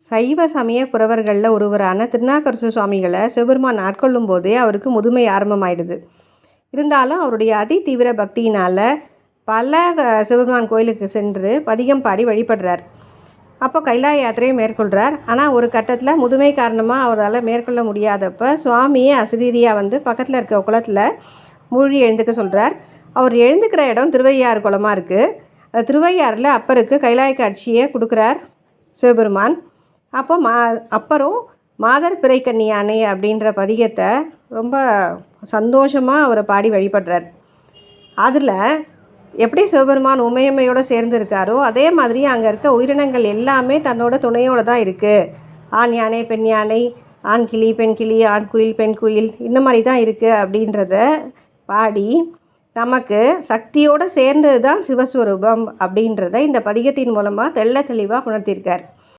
சைவ சமய குரவர்களில் ஒருவரான திருநாவுக்கரசு சுவாமிகளை சிவபெருமான் ஆட்கொள்ளும் போதே அவருக்கு முதுமை ஆரம்பமாயிடுது. இருந்தாலும் அவருடைய அதி தீவிர பக்தியினால் பல சிவபெருமான் கோயிலுக்கு சென்று பதிகம் பாடி வழிபடுறார். அப்போ கைலாய யாத்திரையை மேற்கொள்கிறார். ஆனால் ஒரு கட்டத்தில் முதுமை காரணமாக அவரால் மேற்கொள்ள முடியாதப்போ சுவாமியே அசரீரியாக வந்து பக்கத்தில் இருக்க குளத்தில் மூழ்கி எழுந்துக்க சொல்கிறார். அவர் எழுந்துக்கிற இடம் திருவையாறு குளமாக இருக்குது. அந்த திருவையாறில் அப்பருக்கு கைலாய காட்சியை கொடுக்குறார் சிவபெருமான். அப்புறம் மாதர் பிறை கன்னியானை அப்படின்ற பதிகத்தை ரொம்ப சந்தோஷமாக அவரை பாடி வழிபடுறார். அதில் எப்படி சிவபெருமான் உமையம்மையோடு சேர்ந்து இருக்காரோ அதே மாதிரி அங்கே இருக்க உயிரினங்கள் எல்லாமே தன்னோட துணையோடு தான் இருக்குது. ஆண் யானை, பெண் யானை, ஆண் கிளி, பெண் கிளி, ஆண் குயில், பெண் குயில், இந்த மாதிரி தான் இருக்குது அப்படின்றத பாடி நமக்கு சக்தியோடு சேர்ந்தது தான் சிவஸ்வரூபம் அப்படின்றத இந்த பதிகத்தின் மூலமாக தெள்ள தெளிவாக உணர்த்தியிருக்கார்.